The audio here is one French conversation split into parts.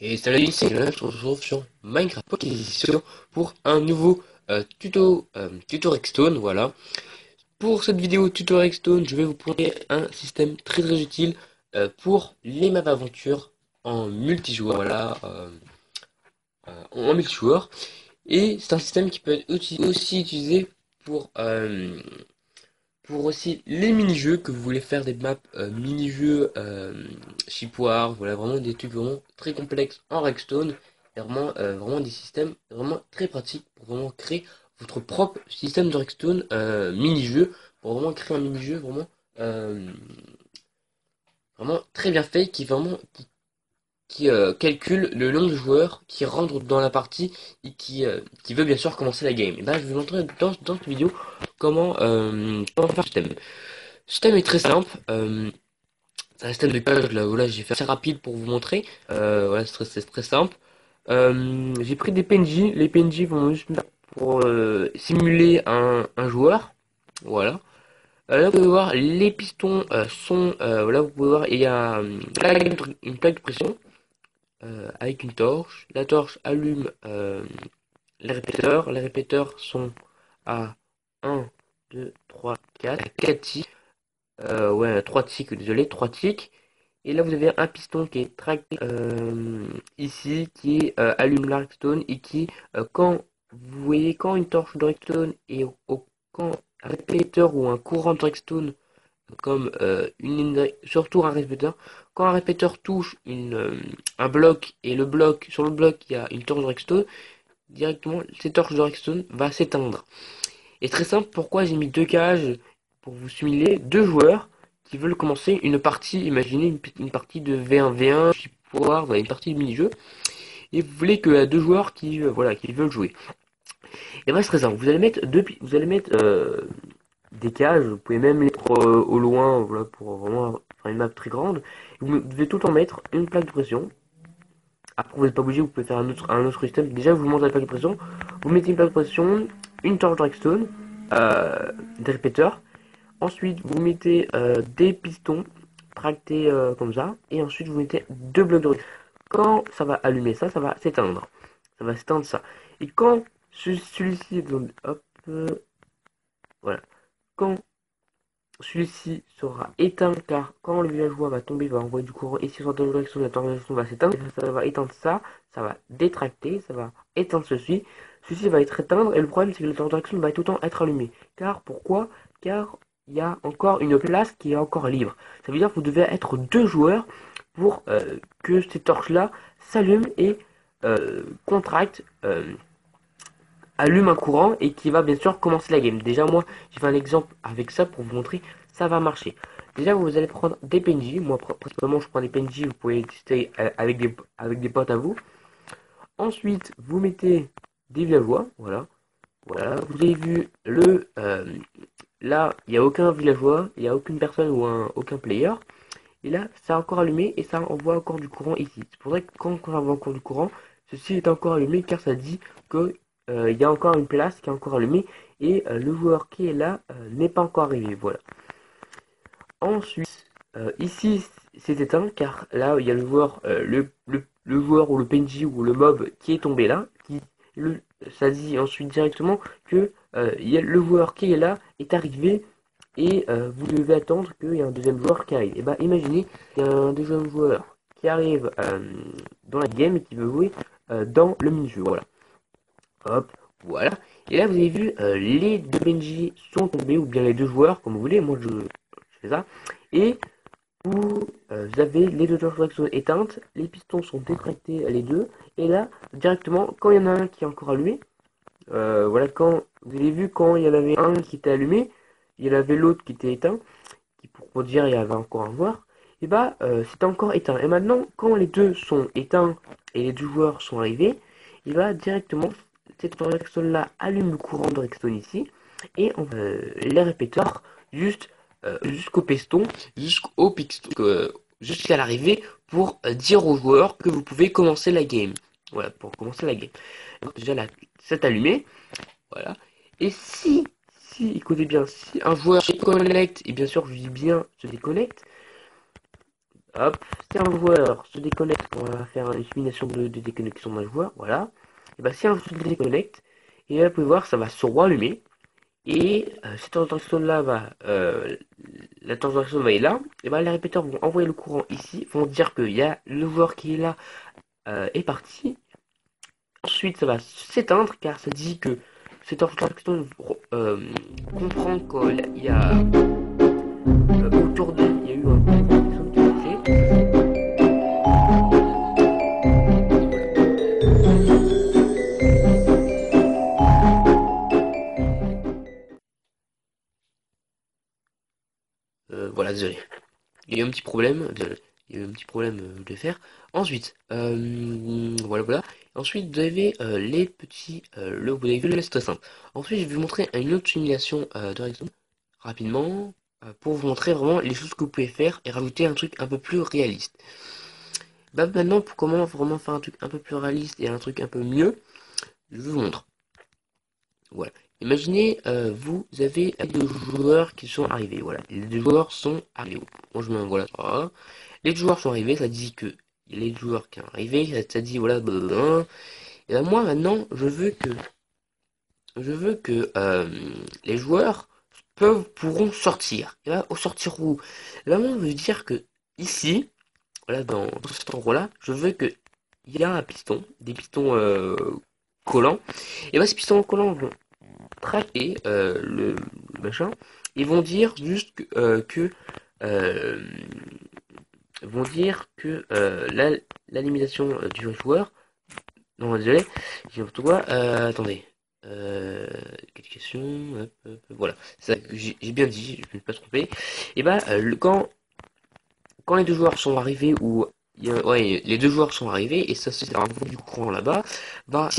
Et salut, c'est Jonas, je te retrouve sur Minecraft Pocket pour un nouveau tuto Redstone, voilà. Pour cette vidéo tuto Redstone, je vais vous proposer un système très utile pour les maps aventure en multijoueur, voilà, en multijoueur. Et c'est un système qui peut être aussi utilisé pour, euh, pour aussi les mini-jeux que vous voulez faire des maps mini-jeux Shipwars, voilà vraiment des trucs vraiment très complexes en Redstone et vraiment des systèmes vraiment très pratiques pour vraiment créer votre propre système de Redstone mini-jeu pour vraiment créer un mini-jeu euh, vraiment très bien fait qui calcule le nombre de joueurs qui rentrent dans la partie et qui veut bien sûr commencer la game. Et ben je vais vous montrer dans cette vidéo comment faire ce système. Ce système est très simple. C'est un système de cage là, voilà, j'ai fait assez rapide pour vous montrer. Voilà, c'est très simple. J'ai pris des PNJ. Les PNJ vont juste pour simuler un joueur. Voilà. Là, vous pouvez voir les pistons sont. Là, vous pouvez voir, il y a une plaque de pression avec une torche. La torche allume les répéteurs. Les répéteurs sont à 1, 2, 3, 4 ticks. Ouais, 3 ticks, désolé, 3 ticks. Et là, vous avez un piston qui est tracté ici, qui allume la redstone et qui, quand vous voyez quand une torche de redstone et quand un répéteur ou un courant de redstone, comme surtout un répéteur, quand un répéteur touche un bloc et sur le bloc il y a une torche de redstone, directement cette torche de redstone va s'éteindre. Et très simple, pourquoi j'ai mis deux cages pour vous simuler deux joueurs qui veulent commencer une partie, imaginez une partie de V1v1, pouvoir, voilà, une partie de mini-jeu, et vous voulez qu'il y a deux joueurs voilà, qui veulent jouer. Et ben c'est très simple, vous allez mettre des cages, vous pouvez même les mettre au loin, voilà, pour vraiment faire une map très grande. Vous devez tout en mettre une plaque de pression. Après vous n'êtes pas obligé, vous pouvez faire un autre système. Déjà vous montez la plaque de pression, vous mettez une plaque de pression, une torche Dragstone, des répéteurs. Ensuite, vous mettez des pistons tractés comme ça. Et ensuite, vous mettez deux blocs de russe. Quand ça va allumer ça, ça va s'éteindre. Ça va s'éteindre ça. Et quand celui-ci, hop, voilà. Quand celui-ci sera éteint, car quand le villageois va tomber, il va envoyer du courant. Et si sur la direction, la direction va s'éteindre, ça va éteindre ça. Ça va détracter, ça va éteindre ceci. Ceci va être éteindre. Et le problème, c'est que la direction va tout le temps être allumée. Car pourquoi? Car il y a encore une place qui est encore libre. Ça veut dire que vous devez être deux joueurs pour que ces torches-là s'allument et contractent, allume un courant et qui va bien sûr commencer la game. Déjà moi j'ai fait un exemple avec ça pour vous montrer ça va marcher. Déjà vous allez prendre des PNJ, moi principalement je prends des PNJ, vous pouvez tester avec des potes à vous. Ensuite vous mettez des villageois, voilà, vous avez vu là il n'y a aucun villageois, il n'y a aucune personne ou aucun player. Et là, ça a encore allumé et ça envoie encore du courant ici. C'est pour ça que quand ça envoie encore du courant, ceci est encore allumé car ça dit que il y a encore une place qui est encore allumée et le joueur qui est là n'est pas encore arrivé. Voilà. Ensuite, ici c'est éteint car là il y a le joueur, le joueur ou le PNJ ou le mob qui est tombé là. Ça dit ensuite directement que le joueur qui est là est arrivé et vous devez attendre qu'il y ait un deuxième joueur qui arrive. Et bah imaginez qu'il y a un deuxième joueur qui arrive dans la game et qui veut jouer dans le mini-jeu. Voilà. Hop, voilà. Et là vous avez vu les deux PNJ sont tombés, ou bien les deux joueurs, comme vous voulez, moi je fais ça. Et vous avez les deux torches sont éteintes, les pistons sont détractés les deux, et là directement quand il y en a un qui est encore allumé, voilà, quand vous avez vu quand il y en avait un qui était allumé, il y en avait l'autre qui était éteint, qui pour dire il y avait encore un joueur, et bah c'était encore éteint. Et maintenant, quand les deux sont éteints et les deux joueurs sont arrivés, il va directement, cette redstone là allume le courant de redstone ici, et on va les répéteurs jusqu'au piston, jusqu'à l'arrivée pour dire aux joueurs que vous pouvez commencer la game. Voilà, pour commencer la game. Donc, déjà là, c'est allumé. Voilà. Et si, écoutez bien, si un joueur se déconnecte, et bien sûr je dis bien se déconnecte, Hop, si un joueur se déconnecte, on va faire une simulation de déconnexion d'un joueur, voilà. Et bah si un joueur se déconnecte, et là vous pouvez voir ça va se rallumer. Et cette transaction là va la transaction va être là, et bah les répéteurs vont envoyer le courant ici, vont dire qu'il y a le joueur qui est là est parti. Ensuite ça va s'éteindre car ça dit que cette transaction comprend qu'il y a autour d'eux il y a eu un courant qui a été voilà, désolé. Il y a eu un petit problème, désolé. Il y a eu un petit problème de faire. Ensuite, voilà, voilà. Ensuite, vous avez les petits, vous avez vu le c'est très simple. Ensuite, je vais vous montrer une autre simulation de Redstone rapidement pour vous montrer vraiment les choses que vous pouvez faire et rajouter un truc un peu plus réaliste. Bah maintenant, pour comment vraiment faire un truc un peu plus réaliste et un truc un peu mieux, je vous montre. Voilà. Imaginez, vous avez deux joueurs qui sont arrivés. Voilà. Les deux joueurs sont arrivés. Moi, je mets un voilà. Ça. Les joueurs sont arrivés. Ça dit que les joueurs qui sont arrivés. Ça dit voilà. Blablabla. Et ben moi maintenant, je veux que les joueurs pourront sortir. Et là, au sortir où? Et ben moi, je veux dire que ici, voilà, dans cet endroit-là, je veux que il y a un piston, des pistons collants. Et ben ces pistons collants vont traquer le machin. Ils vont dire juste euh, vont dire que l'animation du joueur. Non, désolé, j'ai n'importe quoi. Attendez. Quelle question voilà, c'est ça que j'ai bien dit, je ne me suis pas trompé. Et bah, quand les deux joueurs sont arrivés, ou ouais, les deux joueurs sont arrivés, et ça c'est un du courant là-bas, bah,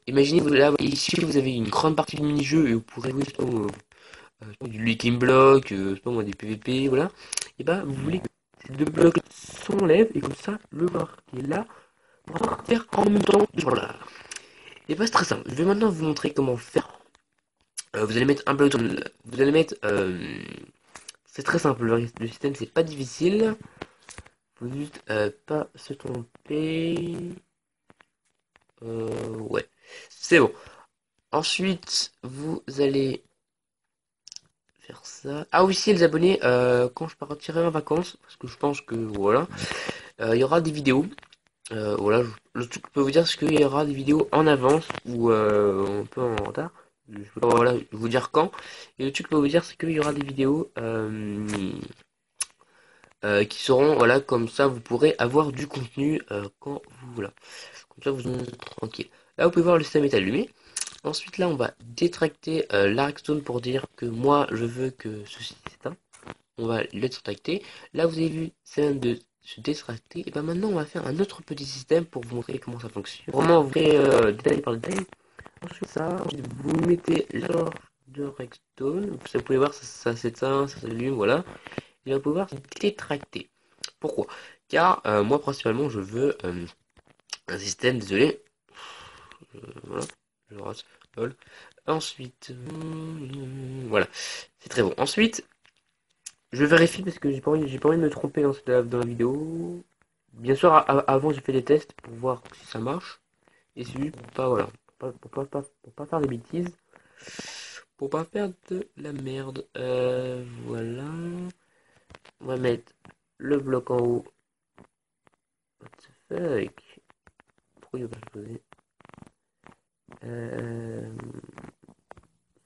imaginez, là, ici vous avez une grande partie du mini-jeu, et vous pourrez jouer du Licking Block, moi, des PVP, voilà. Et bah, vous voulez que ces deux blocs s'enlèvent, et comme ça, le joueur qui est là, va sortir en même temps du joueur là. Et bah, c'est très simple. Je vais maintenant vous montrer comment faire. Vous allez mettre un bloc dans vous allez mettre. C'est très simple, le système c'est pas difficile. Faut juste pas se tromper. Ouais, c'est bon. Ensuite, vous allez faire ça. Ah oui, si les abonnés, quand je partirai en vacances, parce que je pense que voilà, il y aura des vidéos. Voilà, le truc que je peux vous dire, c'est qu'il y aura des vidéos en avance ou un peu en retard. Je peux pas voilà, vous dire quand. Et le truc que je peux vous dire, c'est qu'il y aura des vidéos qui seront, voilà, comme ça, vous pourrez avoir du contenu quand vous, voilà. Comme ça, vous êtes tranquille. Là, vous pouvez voir le système est allumé. Ensuite, là, on va détracter l'Arkstone pour dire que moi, je veux que ceci s'éteint. On va le détracter. Là, vous avez vu, c'est un de se détracter. Et ben maintenant, on va faire un autre petit système pour vous montrer comment ça fonctionne. Vraiment, vous verrez détail par détail. Ensuite, ça, vous mettez la torche de Redstone. Vous pouvez voir, ça s'éteint, ça s'allume, voilà. Il va pouvoir se détracter. Pourquoi? Car moi principalement je veux un système, désolé, voilà, je rate, lol. Ensuite, voilà, c'est très bon. Ensuite, je vérifie parce que j'ai pas envie de me tromper dans la vidéo. Bien sûr, avant j'ai fait des tests pour voir si ça marche. Et c'est juste pour pas, voilà, pour pas faire des bêtises. Pour pas faire de la merde. Voilà. On va mettre le bloc en haut. What the fuck? Pourquoi il va pas se poser? Euh...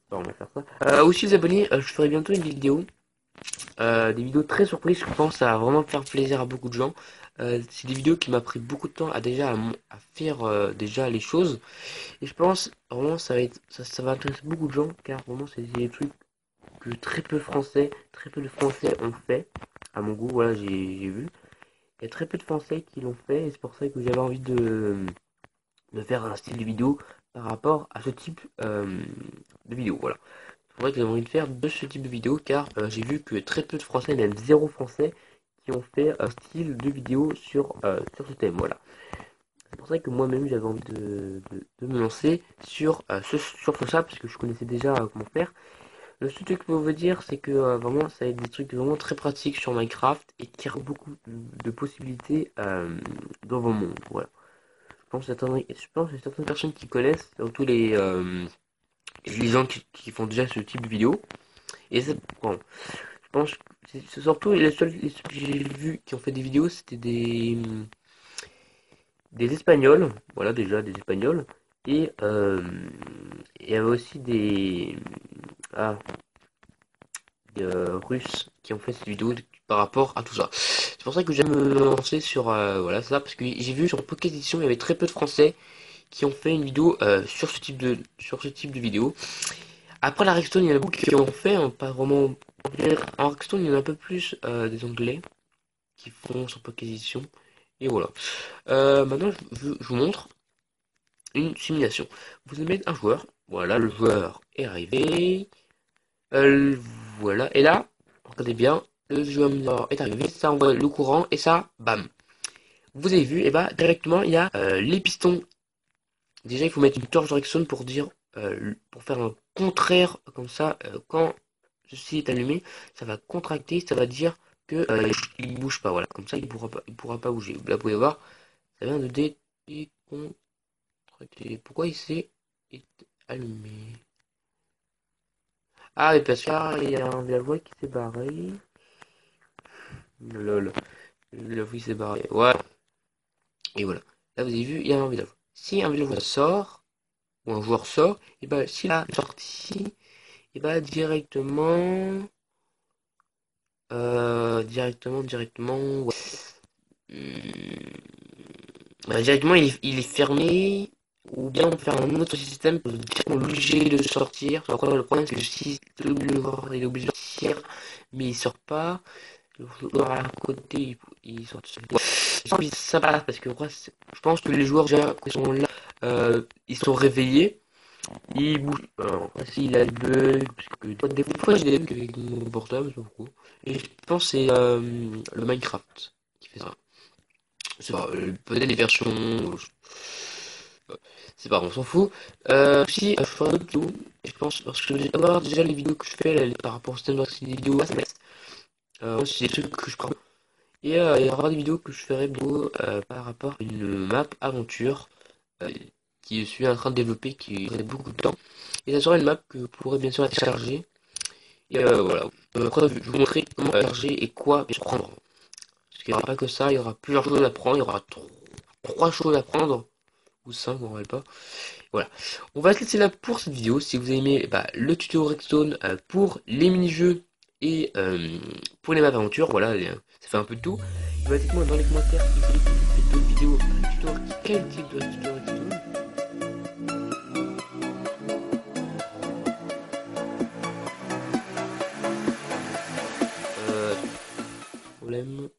Bon, on va faire ça. Aussi les abonnés, je ferai bientôt une vidéo. Des vidéos très surprises, je pense, ça va vraiment faire plaisir à beaucoup de gens. C'est des vidéos qui m'a pris beaucoup de temps à faire déjà les choses. Et je pense vraiment ça va intéresser beaucoup de gens car vraiment c'est des trucs que très peu de Français ont fait. À mon goût, voilà, j'ai vu. Il y a très peu de Français qui l'ont fait et c'est pour ça que j'avais envie de faire un style de vidéo par rapport à ce type de vidéo. Voilà. C'est vrai que j'ai envie de faire de ce type de vidéo car j'ai vu que très peu de Français, même zéro Français, qui ont fait un style de vidéo sur ce thème. Voilà. C'est pour ça que moi-même j'avais envie de me lancer sur ça parce que je connaissais déjà comment faire. Le seul truc que je peux vous dire, c'est que vraiment, ça va être des trucs vraiment très pratiques sur Minecraft et qui ont beaucoup de possibilités dans vos mondes. Voilà. Je pense que certaines personnes qui connaissent, surtout les gens qui font déjà ce type de vidéo. Et c'est bon, je pense que c'est surtout les seuls que j'ai vus qui ont fait des vidéos, c'était des Espagnols. Voilà, déjà des Espagnols. Et il y avait aussi ah, des Russes qui ont fait cette vidéo par rapport à tout ça. C'est pour ça que j'aime me lancer sur voilà ça, parce que j'ai vu sur Pocket Edition, il y avait très peu de Français qui ont fait une vidéo sur ce type de vidéo. Après la Rexton, il y en a beaucoup qui ont fait, hein, pas vraiment. En Rexton, il y en a un peu plus des Anglais qui font sur Pocket Edition. Et voilà. Maintenant, je vous montre une simulation. Vous allez mettre un joueur. Voilà, le joueur est arrivé. Euh, voilà. Et là, regardez bien, le joueur est arrivé. Ça envoie le courant et ça, bam. Vous avez vu, et bah directement, il y a les pistons. Déjà, il faut mettre une torche de Rexton pour faire un contraire comme ça. Quand ceci est allumé, ça va contracter, ça va dire que il bouge pas. Voilà, comme ça, il pourra pas bouger. Là, vous pouvez voir, ça vient de décontracter. Pourquoi il s'est allumé? Ah, mais parce qu'il y a un villageois qui s'est barré. Lol, le villageois s'est barré. Ouais. Et voilà. Là, vous avez vu, il y a un villageois. Si un villageois sort ou un joueur sort, et ben s'il a sorti, et ben directement, ouais. Directement, il est fermé, ou bien on peut faire un autre système pour dire qu'on est obligé de sortir. Après, le problème, c'est que si le joueur il est obligé de sortir, mais il sort pas, le joueur à côté, il sort seul. Ouais. Ça passe, parce que je pense que les joueurs, déjà, qui sont là, ils sont réveillés. Il bouge. Alors, s'il a des bugs, parce que des fois j'ai des bugs avec mon portable, je sais pas pourquoi. Et je pense que c'est le Minecraft qui fait ça. C'est pas, peut-être des versions. C'est pas, on s'en fout. Si, je ferai d'autres vidéos, je pense, parce que je vais avoir déjà les vidéos que je fais, là, par rapport au système de des vidéos SMS. C'est des trucs que je prends. Et il y aura des vidéos que je ferai bientôt par rapport à une map aventure euh, qui suis en train de développer, qui prend beaucoup de temps. Et ça sera une map que vous pourrez bien sûr la télécharger. Et voilà. Après, je vous montrer comment télécharger et quoi prendre. Parce qu'il n'y aura pas que ça, il y aura plusieurs choses à prendre. Il y aura trois choses à prendre. Ou cinq, on ne rappelle pas. Voilà. On va se laisser là pour cette vidéo. Si vous avez aimé bah, le tuto Redstone pour les mini-jeux et pour les maps aventures, voilà, ça fait un peu de tout. Bah, dites-moi dans les commentaires si vous voulez que je fasse d'autres vidéos, quel type de tuto Redstone. Euh, problème.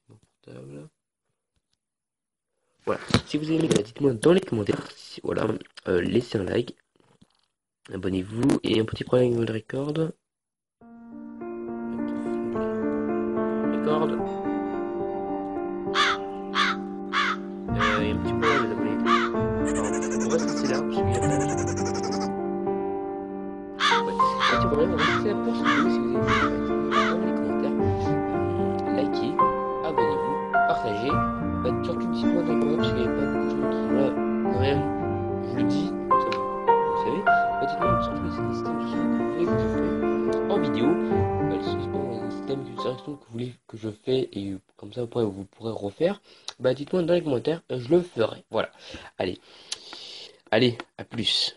Mon portable. Voilà. Si vous avez aimé, bah, dites-moi dans les commentaires. Voilà. Laissez un like. Abonnez-vous. Et un petit problème avec le record. Record. Et un petit problème les abonnés. Alors, on va se laisser là. Parce qu'il y a pas ouais. Un petit problème. On va se laisser là pour cette vidéo. Si vous avez aimé, bah, dites-moi dans les commentaires. Likez. Abonnez-vous. Partagez. Bah, surtout dites-moi dans les commentaires. Parce qu'il n'y a pas beaucoup de gens qui. Voilà. Quand même. Je le dis. Vous savez. Bah, dites-moi surtout les systèmes de son que vous voulez que je fais en vidéo. Un système de direction que vous voulez que je fais et comme ça après vous pourrez refaire. Bah dites-moi dans les commentaires, je le ferai. Voilà. Allez, à plus.